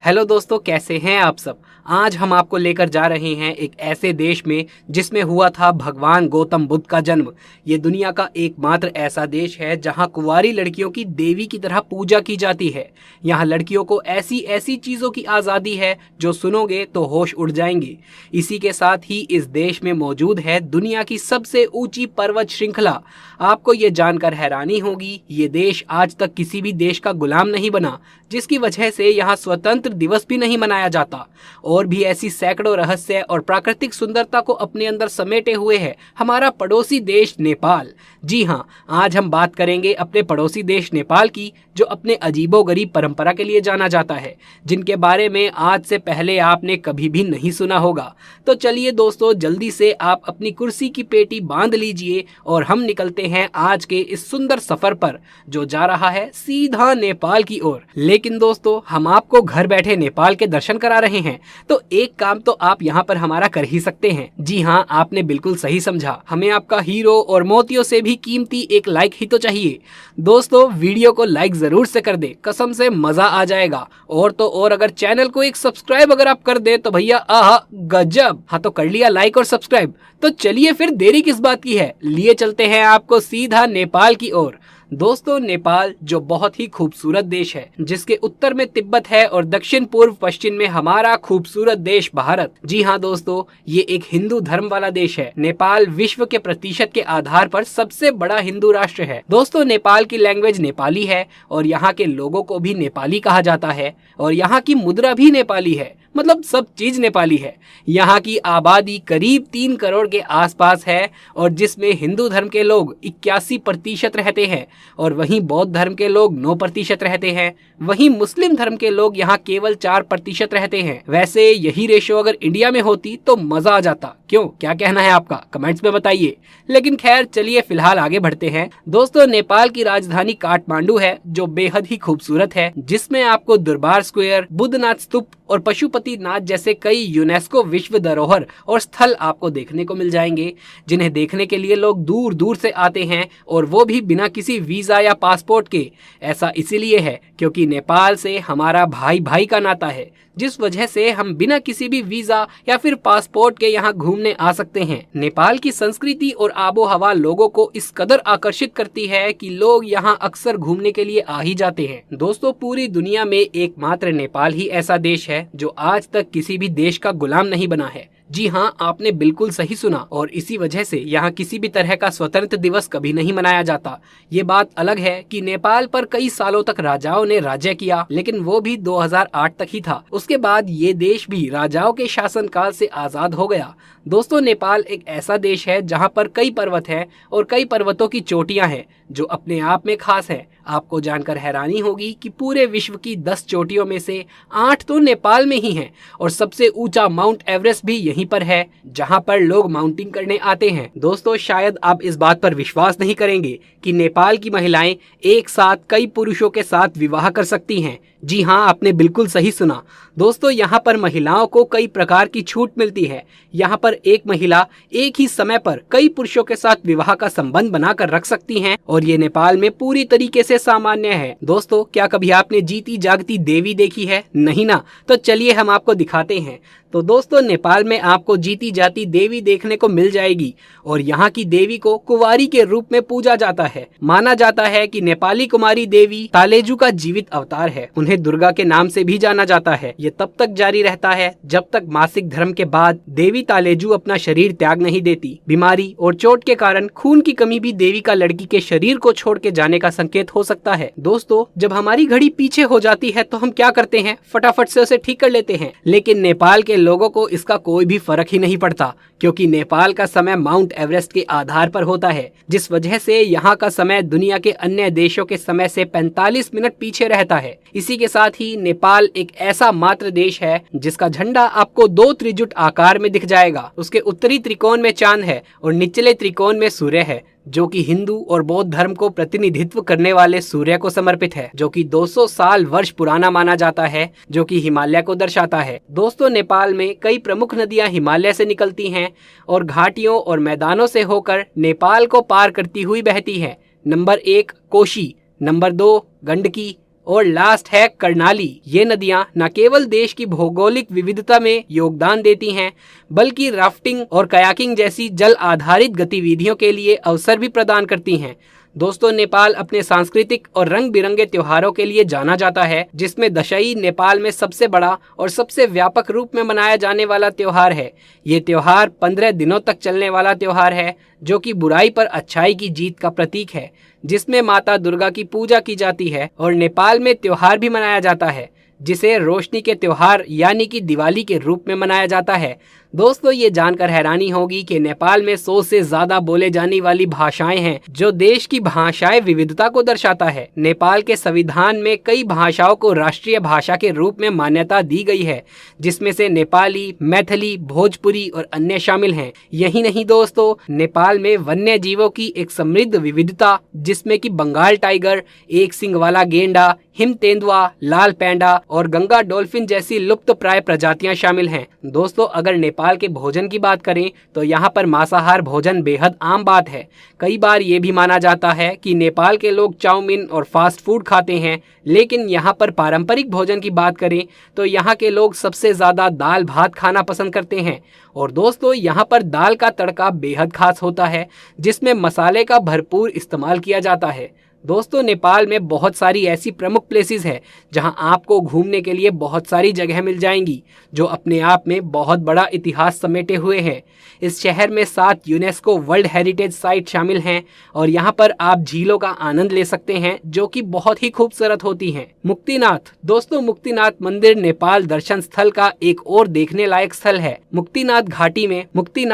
Hello दोस्तों, कैसे हैं आप सब। आज हम आपको लेकर जा रहे हैं एक ऐसे देश में जिसमें हुआ था भगवान गौतम बुद्ध का जन्म। ये दुनिया का एकमात्र ऐसा देश है जहां कुंवारी लड़कियों की देवी की तरह पूजा की जाती है। यहाँ लड़कियों को ऐसी ऐसी चीज़ों की आज़ादी है जो सुनोगे तो होश उड़ जाएंगे। इसी के साथ ही इस देश में मौजूद है दुनिया की सबसे ऊंची पर्वत श्रृंखला। आपको ये जानकर हैरानी होगी, ये देश आज तक किसी भी देश का गुलाम नहीं बना, जिसकी वजह से यहाँ स्वतंत्र दिवस भी नहीं मनाया जाता। और भी ऐसी सैकड़ों रहस्य और प्राकृतिक सुंदरता को अपने अंदर समेटे हुए है हमारा पड़ोसी देश नेपाल। जी हाँ, आज हम बात करेंगे अपने पड़ोसी देश नेपाल की, जो अपने अजीबोगरीब परंपरा के लिए जाना जाता है, जिनके बारे में आज से पहले आपने कभी भी नहीं सुना होगा। तो चलिए दोस्तों, जल्दी से आप अपनी कुर्सी की पेटी बांध लीजिए और हम निकलते हैं आज के इस सुंदर सफर पर, जो जा रहा है सीधा नेपाल की ओर। लेकिन दोस्तों, हम आपको घर बैठे नेपाल के दर्शन करा रहे हैं, तो एक काम तो आप यहाँ पर हमारा कर ही सकते हैं। जी हाँ, आपने बिल्कुल सही समझा, हमें आपका हीरो और मोतियों से भी कीमती एक लाइक ही तो चाहिए। दोस्तों, वीडियो को लाइक जरूर से कर दे, कसम से मजा आ जाएगा। और तो और अगर चैनल को एक सब्सक्राइब अगर आप कर दे तो भैया आहा गजब। हाँ, तो कर लिया लाइक और सब्सक्राइब, तो चलिए फिर देरी किस बात की है, लिए चलते हैं आपको सीधा नेपाल की ओर। दोस्तों, नेपाल जो बहुत ही खूबसूरत देश है, जिसके उत्तर में तिब्बत है और दक्षिण पूर्व पश्चिम में हमारा खूबसूरत देश भारत। जी हाँ दोस्तों, ये एक हिंदू धर्म वाला देश है। नेपाल विश्व के प्रतिशत के आधार पर सबसे बड़ा हिंदू राष्ट्र है। दोस्तों, नेपाल की लैंग्वेज नेपाली है और यहाँ के लोगों को भी नेपाली कहा जाता है और यहाँ की मुद्रा भी नेपाली है, मतलब सब चीज नेपाली है। यहाँ की आबादी करीब 3 करोड़ के आसपास है और जिसमें हिंदू धर्म के लोग 81% रहते हैं और वहीं बौद्ध धर्म के लोग 9% रहते हैं। वहीं मुस्लिम धर्म के लोग यहाँ केवल 4% रहते हैं। वैसे यही रेशो अगर इंडिया में होती तो मजा आ जाता। क्यों, क्या कहना है आपका, कमेंट्स में बताइए। लेकिन खैर चलिए फिलहाल आगे बढ़ते हैं। दोस्तों, नेपाल की राजधानी काठमांडू है, जो बेहद ही खूबसूरत है, जिसमें आपको दरबार स्क्वायर, बुद्धनाथ स्तूप और पशुपतिनाथ जैसे कई यूनेस्को विश्व धरोहर और स्थल आपको देखने को मिल जाएंगे, जिन्हें देखने के लिए लोग दूर दूर से आते हैं, और वो भी बिना किसी वीजा या पासपोर्ट के। ऐसा इसीलिए है क्योंकि नेपाल से हमारा भाई भाई का नाता है, जिस वजह से हम बिना किसी भी वीजा या फिर पासपोर्ट के यहाँ घूमने आ सकते हैं। नेपाल की संस्कृति और आबो हवा लोगों को इस कदर आकर्षित करती है कि लोग यहाँ अक्सर घूमने के लिए आ ही जाते हैं। दोस्तों, पूरी दुनिया में एकमात्र नेपाल ही ऐसा देश है जो आज तक किसी भी देश का गुलाम नहीं बना है। जी हाँ, आपने बिल्कुल सही सुना, और इसी वजह से यहाँ किसी भी तरह का स्वतंत्र दिवस कभी नहीं मनाया जाता। ये बात अलग है कि नेपाल पर कई सालों तक राजाओं ने राज्य किया, लेकिन वो भी 2008 तक ही था। उसके बाद ये देश भी राजाओं के शासनकाल से आजाद हो गया। दोस्तों, नेपाल एक ऐसा देश है जहाँ पर कई पर्वत हैं और कई पर्वतों की चोटियाँ हैं जो अपने आप में खास है। आपको जानकर हैरानी होगी कि पूरे विश्व की 10 चोटियों में से 8 तो नेपाल में ही हैं, और सबसे ऊंचा माउंट एवरेस्ट भी यहीं पर है, जहां पर लोग माउंटिंग करने आते हैं। दोस्तों, शायद आप इस बात पर विश्वास नहीं करेंगे कि नेपाल की महिलाएं एक साथ कई पुरुषों के साथ विवाह कर सकती हैं। जी हाँ, आपने बिल्कुल सही सुना। दोस्तों, यहाँ पर महिलाओं को कई प्रकार की छूट मिलती है। यहाँ पर एक महिला एक ही समय पर कई पुरुषों के साथ विवाह का संबंध बनाकर रख सकती हैं, और ये नेपाल में पूरी तरीके से सामान्य है। दोस्तों, क्या कभी आपने जीती जागती देवी देखी है? नहीं ना? तो चलिए हम आपको दिखाते हैं। तो दोस्तों, नेपाल में आपको जीती जाती देवी देखने को मिल जाएगी, और यहाँ की देवी को कुंवारी के रूप में पूजा जाता है। माना जाता है कि नेपाली कुमारी देवी तालेजू का जीवित अवतार है। उन्हें दुर्गा के नाम से भी जाना जाता है। ये तब तक जारी रहता है जब तक मासिक धर्म के बाद देवी तालेजू अपना शरीर त्याग नहीं देती। बीमारी और चोट के कारण खून की कमी भी देवी का लड़की के शरीर को छोड़ के जाने का संकेत हो सकता है। दोस्तों, जब हमारी घड़ी पीछे हो जाती है तो हम क्या करते हैं, फटाफट से उसे ठीक कर लेते हैं। लेकिन नेपाल के लोगों को इसका कोई भी फर्क ही नहीं पड़ता, क्योंकि नेपाल का समय माउंट एवरेस्ट के आधार पर होता है, जिस वजह से यहाँ का समय दुनिया के अन्य देशों के समय से 45 मिनट पीछे रहता है। इसी के साथ ही नेपाल एक ऐसा मात्र देश है जिसका झंडा आपको 2 त्रिजुट आकार में दिख जाएगा। उसके उत्तरी त्रिकोण में चांद है और निचले त्रिकोण में सूर्य है, जो कि हिंदू और बौद्ध धर्म को प्रतिनिधित्व करने वाले सूर्य को समर्पित है, जो कि 200 साल वर्ष पुराना माना जाता है, जो कि हिमालय को दर्शाता है। दोस्तों, नेपाल में कई प्रमुख नदियां हिमालय से निकलती हैं और घाटियों और मैदानों से होकर नेपाल को पार करती हुई बहती हैं। नंबर 1 कोशी, नंबर 2 गंडकी और लास्ट है कर्णाली। ये नदियां न केवल देश की भौगोलिक विविधता में योगदान देती हैं, बल्कि राफ्टिंग और कयाकिंग जैसी जल आधारित गतिविधियों के लिए अवसर भी प्रदान करती हैं। दोस्तों, नेपाल अपने सांस्कृतिक और रंग बिरंगे त्योहारों के लिए जाना जाता है, जिसमें दशई नेपाल में सबसे बड़ा और सबसे व्यापक रूप में मनाया जाने वाला त्योहार है। ये त्योहार 15 दिनों तक चलने वाला त्योहार है, जो कि बुराई पर अच्छाई की जीत का प्रतीक है, जिसमें माता दुर्गा की पूजा की जाती है। और नेपाल में त्योहार भी मनाया जाता है, जिसे रोशनी के त्योहार यानी कि दिवाली के रूप में मनाया जाता है। दोस्तों, ये जानकर हैरानी होगी कि नेपाल में 100 से ज्यादा बोले जाने वाली भाषाएं हैं, जो देश की भाषाई विविधता को दर्शाता है। नेपाल के संविधान में कई भाषाओं को राष्ट्रीय भाषा के रूप में मान्यता दी गई है, जिसमें से नेपाली, मैथिली, भोजपुरी और अन्य शामिल हैं। यही नहीं दोस्तों, नेपाल में वन्य जीवों की एक समृद्ध विविधता, जिसमें कि बंगाल टाइगर, एक सींग वाला गेंडा, हिम तेंदुआ, लाल पैंडा और गंगा डॉल्फिन जैसी लुप्त प्राय प्रजातियां शामिल हैं। दोस्तों, अगर नेपाल के भोजन की बात करें तो यहाँ पर मांसाहार भोजन बेहद आम बात है। कई बार ये भी माना जाता है कि नेपाल के लोग चाउमीन और फास्ट फूड खाते हैं, लेकिन यहाँ पर पारंपरिक भोजन की बात करें तो यहाँ के लोग सबसे ज्यादा दाल भात खाना पसंद करते हैं। और दोस्तों, यहाँ पर दाल का तड़का बेहद खास होता है, जिसमें मसाले का भरपूर इस्तेमाल किया जाता है। दोस्तों, नेपाल में बहुत सारी ऐसी प्रमुख प्लेसेस है जहां आपको घूमने के लिए बहुत सारी जगह मिल जाएंगी, जो अपने आप में बहुत बड़ा इतिहास समेटे हुए हैं। इस शहर में 7 यूनेस्को वर्ल्ड हेरिटेज साइट शामिल हैं और यहां पर आप झीलों का आनंद ले सकते हैं, जो कि बहुत ही खूबसूरत होती हैं। मुक्तिनाथ। दोस्तों, मुक्तिनाथ मंदिर नेपाल दर्शन स्थल का एक और देखने लायक स्थल है। मुक्तिनाथ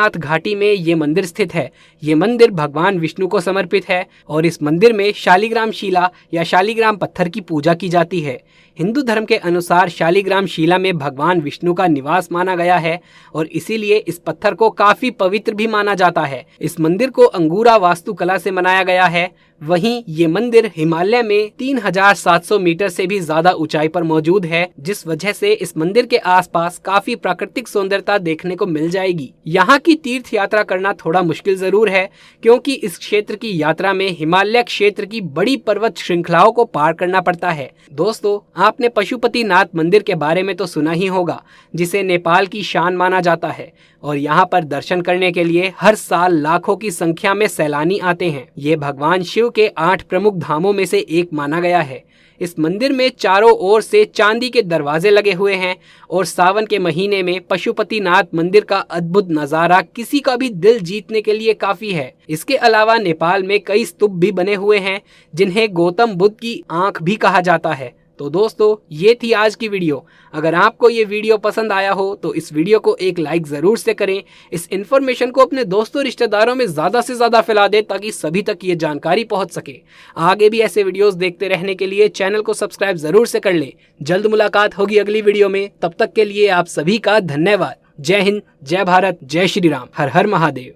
घाटी में ये मंदिर स्थित है। ये मंदिर भगवान विष्णु को समर्पित है और इस मंदिर में शालिग्राम शिला या शालिग्राम पत्थर की पूजा की जाती है। हिंदू धर्म के अनुसार शालिग्राम शिला में भगवान विष्णु का निवास माना गया है और इसीलिए इस पत्थर को काफी पवित्र भी माना जाता है। इस मंदिर को अंगूरा वास्तुकला से बनाया गया है। वहीं ये मंदिर हिमालय में 3700 मीटर से भी ज्यादा ऊंचाई पर मौजूद है, जिस वजह से इस मंदिर के आसपास काफी प्राकृतिक सुंदरता देखने को मिल जाएगी। यहाँ की तीर्थ यात्रा करना थोड़ा मुश्किल जरूर है, क्योंकि इस क्षेत्र की यात्रा में हिमालय क्षेत्र की बड़ी पर्वत श्रृंखलाओं को पार करना पड़ता है। दोस्तों, आपने पशुपतिनाथ मंदिर के बारे में तो सुना ही होगा, जिसे नेपाल की शान माना जाता है और यहाँ पर दर्शन करने के लिए हर साल लाखों की संख्या में सैलानी आते हैं। ये भगवान शिव के 8 प्रमुख धामों में से एक माना गया है। इस मंदिर में चारों ओर से चांदी के दरवाजे लगे हुए हैं और सावन के महीने में पशुपतिनाथ मंदिर का अद्भुत नजारा किसी का भी दिल जीतने के लिए काफी है। इसके अलावा नेपाल में कई स्तूप भी बने हुए हैं, जिन्हें गौतम बुद्ध की आंख भी कहा जाता है। तो दोस्तों, ये थी आज की वीडियो। अगर आपको ये वीडियो पसंद आया हो तो इस वीडियो को एक लाइक जरूर से करें। इस इन्फॉर्मेशन को अपने दोस्तों रिश्तेदारों में ज्यादा से ज्यादा फैला दें, ताकि सभी तक ये जानकारी पहुंच सके। आगे भी ऐसे वीडियोस देखते रहने के लिए चैनल को सब्सक्राइब जरूर से कर लें। जल्द मुलाकात होगी अगली वीडियो में। तब तक के लिए आप सभी का धन्यवाद। जय हिंद, जय भारत, जय श्री राम, हर हर महादेव।